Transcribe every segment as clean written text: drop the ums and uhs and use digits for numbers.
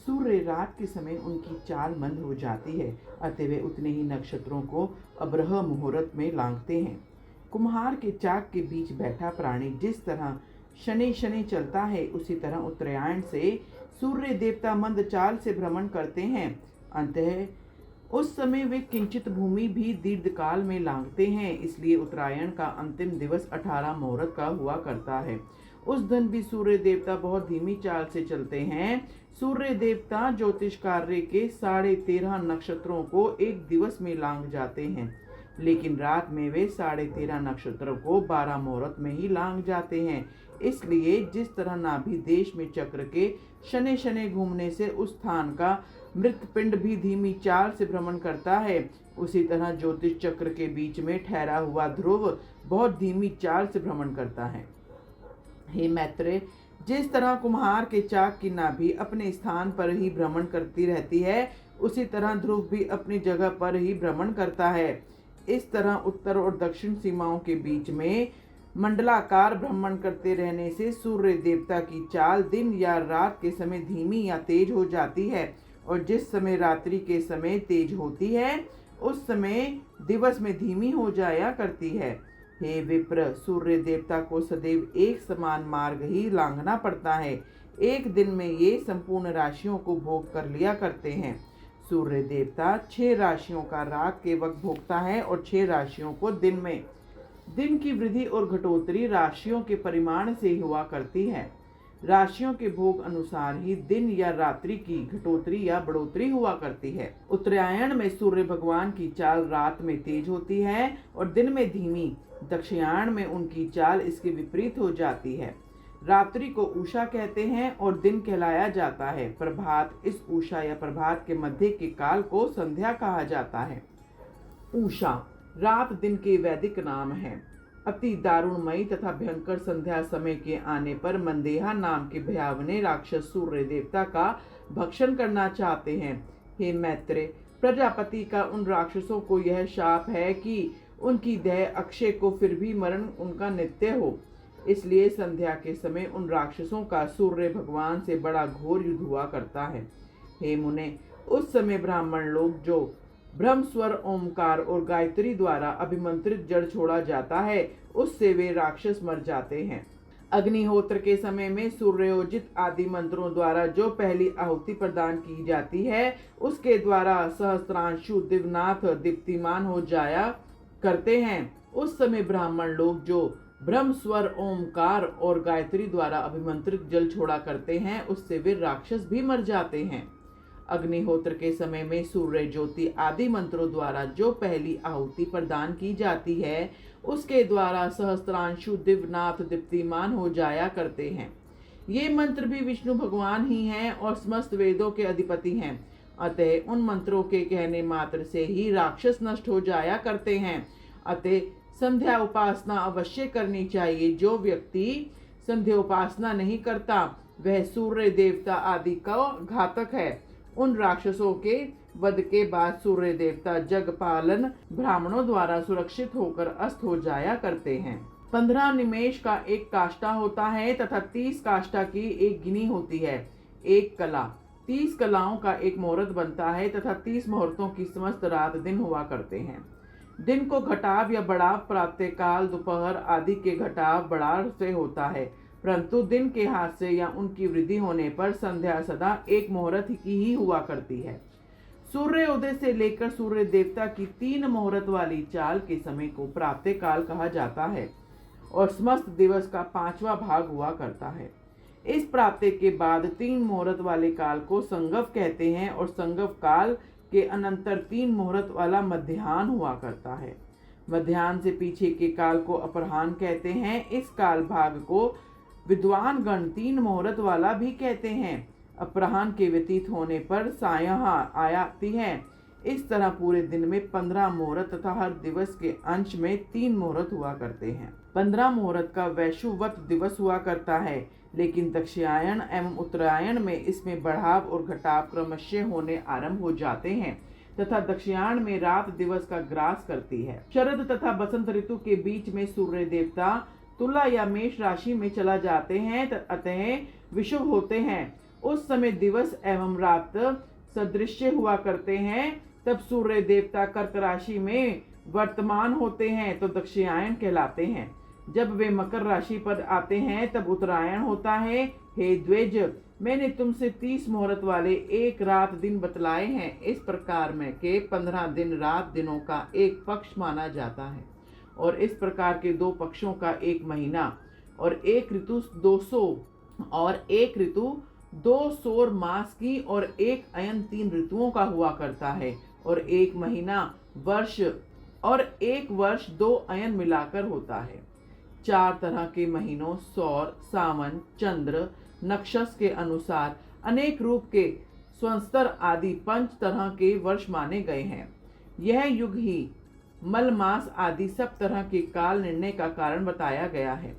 सूर्य रात के समय उनकी चाल मंद हो जाती है, अतः वे उतने ही नक्षत्रों को अब्रह मुहूर्त में लांघते हैं। कुम्हार के चाक के बीच बैठा प्राणी जिस तरह शनि शनि चलता है, उसी तरह उत्तरायण से सूर्य देवता मंद चाल से भ्रमण करते हैं। अंतः उस समय वे किंचित भूमि भी दीर्घकाल में लांघते हैं, इसलिए उत्तरायण का अंतिम दिवस 18 मुहूर्त का हुआ करता है। उस दिन भी सूर्य देवता बहुत धीमी चाल से चलते हैं। सूर्य देवता ज्योतिष कार्य के 13.5 नक्षत्रों को एक दिवस में लांघ जाते हैं, लेकिन रात में वे 13.5 नक्षत्रों को 12 मुहूर्त में ही लांघ जाते हैं। इसलिए जिस तरह नाभि देश में चक्र के शनि शनि घूमने से उस स्थान का मृत पिंड भी धीमी चाल से भ्रमण करता है, उसी तरह ज्योतिष चक्र के बीच में ठहरा हुआ ध्रुव बहुत धीमी चाल से भ्रमण करता है। हे मैत्रेय, जिस तरह कुम्हार के चाक की नाभि अपने स्थान पर ही भ्रमण करती रहती है, उसी तरह ध्रुव भी अपनी जगह पर ही भ्रमण करता है। इस तरह उत्तर और दक्षिण सीमाओं के बीच में मंडलाकार भ्रमण करते रहने से सूर्य देवता की चाल दिन या रात के समय धीमी या तेज हो जाती है, और जिस समय रात्रि के समय तेज होती है, उस समय दिवस में धीमी हो जाया करती है। हे विप्र, सूर्य देवता को सदैव एक समान मार्ग ही लांघना पड़ता है। एक दिन में ये संपूर्ण राशियों को भोग कर लिया करते हैं। सूर्य देवता 6 राशियों का रात के वक्त भोगता है और 6 राशियों को दिन में। दिन की वृद्धि और घटोतरी राशियों के परिमाण से हुआ करती है। राशियों के भोग अनुसार ही दिन या रात्रि की घटोतरी या बढ़ोतरी हुआ करती है। उत्तरायण में सूर्य भगवान की चाल रात में तेज होती है और दिन में धीमी। दक्षिणायण में उनकी चाल इसके विपरीत हो जाती है। रात्रि को उषा कहते हैं और दिन कहलाया जाता है। प्रभात, इस उषा या प्रभात के मध्य के काल को संध्या कहा जाता है। उषा रात दिन के वैदिक नाम है। अति दारुणमयी तथा भयंकर संध्या समय के आने पर मंदेहा नाम के भयावने राक्षस सूर्य देवता का भक्षण करना चाहते हैं। हे मैत्रेय, प्रजापति का उन राक्षसों को यह शाप है कि उनकी देह अक्षय को फिर भी मरण उनका नित्य हो। इसलिए संध्या के समय उन राक्षसों का सूर्य भगवान से बड़ा घोर युद्ध हुआ करता है। हे मुने, उस समय ब्राह्मण लोग जो ब्रह्म स्वर ओमकार और गायत्री द्वारा अभिमंत्रित जड़ छोड़ा जाता है, उससे वे राक्षस मर जाते हैं। अग्निहोत्र के समय में सूर्योजित आदि मंत्रों द्वारा जो पहली आहुति प्रदान की जाती है, उसके द्वारा सहस्त्रांशु दिवनाथ दीप्तिमान हो जाया करते हैं। उस समय ब्राह्मण लोग जो ब्रह्म स्वर ओमकार और गायत्री द्वारा अभिमंत्रित जल छोड़ा करते हैं, उससे वे राक्षस भी मर जाते हैं। अग्निहोत्र के समय में सूर्य ज्योति आदि मंत्रों द्वारा जो पहली आहुति प्रदान की जाती है, उसके द्वारा सहस्त्रांशु दिव्यनाथ दीप्तिमान हो जाया करते हैं। ये मंत्र भी विष्णु भगवान ही हैं और समस्त वेदों के अधिपति हैं। अतः उन मंत्रों के कहने मात्र से ही राक्षस नष्ट हो जाया करते हैं। अतः संध्या उपासना अवश्य करनी चाहिए। जो व्यक्ति संध्या उपासना नहीं करता, वह सूर्य देवता आदि का घातक है। उन राक्षसों के वध के बाद सूर्य देवता जगपालन ब्राह्मणों द्वारा सुरक्षित होकर अस्त हो जाया करते हैं। 15 निमेष का एक काष्ठा होता है तथा 30 काष्ठा की एक गिनी होती है। एक कला 30 कलाओं का एक मुहूर्त बनता है तथा 30 मुहूर्तों की समस्त रात दिन हुआ करते हैं। दिन को घटाव या बढ़ाव प्रातः काल, दोपहर आदि के घटाव बढ़ाव से होता है, परंतु दिन के हाथ से या उनकी वृद्धि होने पर संध्या सदा एक मुहूर्त की ही हुआ करती है। सूर्य उदय से लेकर सूर्य देवता की 3 मुहूर्त वाली चाल के समय को प्रातः काल कहा जाता है और समस्त दिवस का 5वां भाग हुआ करता है। इस प्रातः के बाद 3 मुहूर्त वाले काल को संगव कहते हैं और संगव काल के अनंतर 3 मुहूर्त वाला मध्याह्न हुआ करता है। मध्याह्न से पीछे के काल को अपराह्न कहते हैं। इस काल भाग को विद्वान गण 3 मुहूर्त वाला भी कहते हैं। अपराह्न के व्यतीत होने पर सायं आती है। इस तरह पूरे दिन में 15 मुहूर्त तथा हर दिवस के अंश में 3 मुहूर्त हुआ करते हैं। 15 मुहूर्त का वैशुवत दिवस हुआ करता है, लेकिन दक्षिणायन एवं उत्तरायण में इसमें बढ़ाव और घटाव क्रमशः होने आरंभ हो जाते हैं तथा दक्षिणायन में रात दिवस का ग्रास करती है। शरद तथा बसंत ऋतु के बीच में सूर्य देवता तुला या मेष राशि में चला जाते हैं, अतः विषुव होते हैं। उस समय दिवस एवं रात सदृश्य हुआ करते हैं। तब सूर्य देवता कर्क राशि में वर्तमान होते हैं तो दक्षिणायन कहलाते हैं। जब वे मकर राशि पर आते हैं तब उत्तरायण होता है। हे द्विज, मैंने तुमसे 30 मुहूर्त वाले एक रात दिन बतलाए हैं। इस प्रकार में के 15 दिन रात दिनों का एक पक्ष माना जाता है और इस प्रकार के 2 पक्षों का एक महीना और एक ऋतु 2 सौर मास की और एक अयन 3 ऋतुओं का हुआ करता है और एक महीना वर्ष और एक वर्ष 2 अयन मिलाकर होता है। 4 तरह के महीनों सौर, सावन, चंद्र, नक्षत्र के अनुसार अनेक रूप के संवत्सर आदि 5 तरह के वर्ष माने गए हैं। यह युग ही मल मास आदि सब तरह के काल निर्णय का कारण बताया गया है,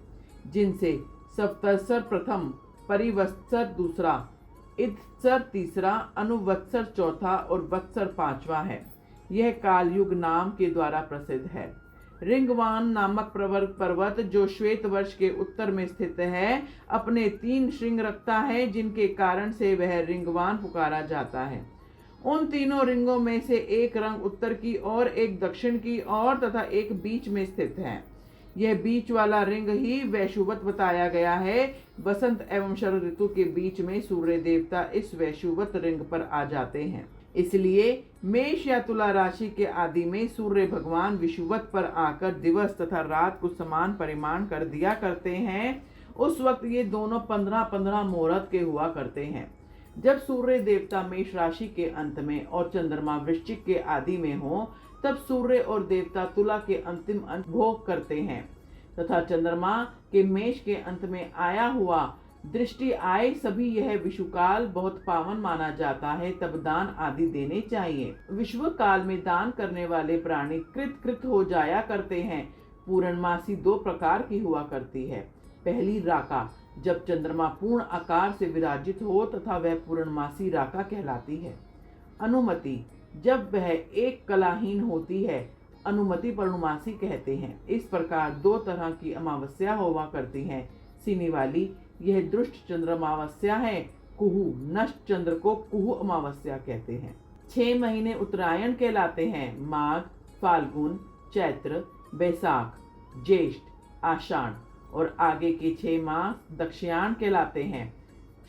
जिनसे सप्तत्सर प्रथम, परिवत्सर दूसरा, इत्सर तीसरा, अनुवत्सर चौथा और वत्सर 5वां है। यह काल युग नाम के द्वारा प्रसिद्ध है। रिंगवान नामक पर्वत जो श्वेत वर्ष के उत्तर में स्थित है, अपने 3 श्रृंग रखता है, जिनके कारण से वह रिंगवान पुकारा जाता है। उन तीनों रिंगों में से एक रंग उत्तर की ओर, एक दक्षिण की ओर तथा एक बीच में स्थित है। यह बीच वाला रिंग ही वैशुवत बताया गया है। वसंत एवं शरद ऋतु के बीच में सूर्य देवता इस वैशुवत रिंग पर आ जाते हैं। इसलिए मेष या तुला राशि के आदि में सूर्य भगवान विषुवत पर आकर दिवस तथा रात को समान परिमाण कर दिया करते हैं। उस वक्त ये दोनों 15-15 मुहूर्त के हुआ करते हैं। जब सूर्य देवता मेष राशि के अंत में और चंद्रमा वृश्चिक के आदि में हो, तब सूर्य और देवता तुला के अंतिम अंत भोग करते हैं तथा चंद्रमा के मेष के अंत में आया हुआ दृष्टि आए सभी यह विषुकाल बहुत पावन माना जाता है। तब दान आदि देने चाहिए। विश्व काल में दान करने वाले प्राणी कृत हो जाया करते हैं। पूर्णमासी 2 प्रकार की हुआ करती है। पहली राका, जब चंद्रमा पूर्ण आकार से विराजित हो तथा वह पूर्णमासी राका कहलाती है। अनुमति, जब वह एक कलाहीन होती है, अनुमति पूर्णमासी कहते हैं। इस प्रकार 2 तरह की अमावस्या हुआ करती हैं। सीने वाली, यह दुष्ट चंद्र अमावस्या है। कुहू, नष्ट चंद्र को कुहू अमावस्या कहते हैं। 6 महीने उत्तरायण कहलाते हैं। माघ, फाल्गुन, चैत्र, बैसाख, ज्येष्ठ, आषाढ़ और आगे के 6 मास दक्षिणायन कहलाते हैं।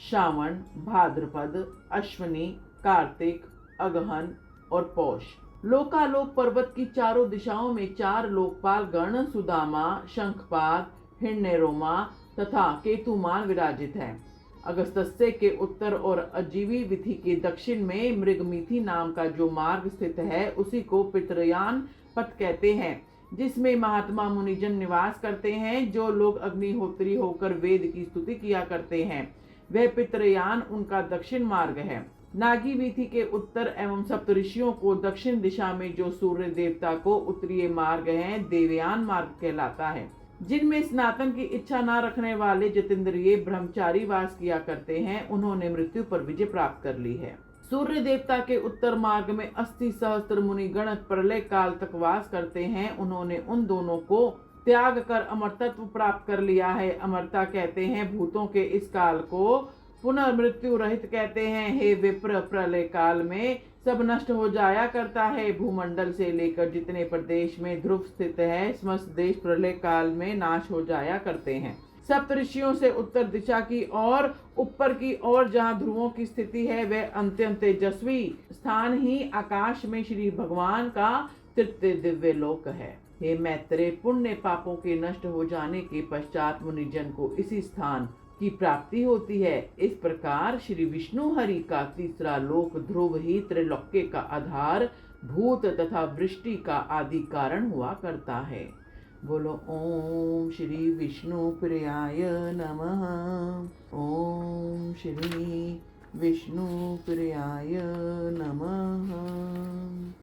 श्रावण, भाद्रपद, अश्विनी, कार्तिक, अगहन और पौष। लोकालोक पर्वत की चारों दिशाओं में 4 लोकपाल गण सुदामा, शंखपाद, हिरण्यरोमा तथा केतुमान विराजित हैं। अगस्त्य के उत्तर और अजीवी विधि के दक्षिण में मृगमीथी नाम का जो मार्ग स्थित है, उसी को पितृयान पथ कहते हैं, जिसमें महात्मा मुनिजन निवास करते हैं। जो लोग अग्निहोत्री होकर वेद की स्तुति किया करते हैं, वह पितृयान उनका दक्षिण मार्ग है। नागी वीथि के उत्तर एवं सप्तऋषियों को दक्षिण दिशा में जो सूर्य देवता को उत्तरीय मार्ग है, देवयान मार्ग कहलाता है। जिनमें स्नातन की इच्छा न रखने वाले जितेंद्रिय ब्रह्मचारी वास किया करते हैं, उन्होंने मृत्यु पर विजय प्राप्त कर ली है। सूर्य देवता के उत्तर मार्ग में 80 सहस्त्र मुनि गण प्रलय काल तक वास करते हैं। उन्होंने उन दोनों को त्याग कर अमरतत्व प्राप्त कर लिया है। अमरता कहते हैं भूतों के इस काल को पुनर्मृत्यु रहित कहते हैं। हे विप्र, प्रलय काल में सब नष्ट हो जाया करता है। भूमंडल से लेकर जितने प्रदेश में ध्रुव स्थित है, समस्त देश प्रलय काल में नाश हो जाया करते हैं। सप्तऋषियों से उत्तर दिशा की ओर ऊपर की ओर जहाँ ध्रुवों की स्थिति है, वह अत्यंत तेजस्वी स्थान ही आकाश में श्री भगवान का तृतीय दिव्य लोक है। हे मैत्रेय, पुण्य पापों के नष्ट हो जाने के पश्चात मुनिजन को इसी स्थान की प्राप्ति होती है। इस प्रकार श्री विष्णु हरि का तीसरा लोक ध्रुव ही त्रैलोक्य का आधार, भूत तथा वृष्टि का आदि कारण हुआ करता है। बोलो ओम श्री विष्णु प्रियाय नमः। ओम श्री विष्णु प्रियाय नमः।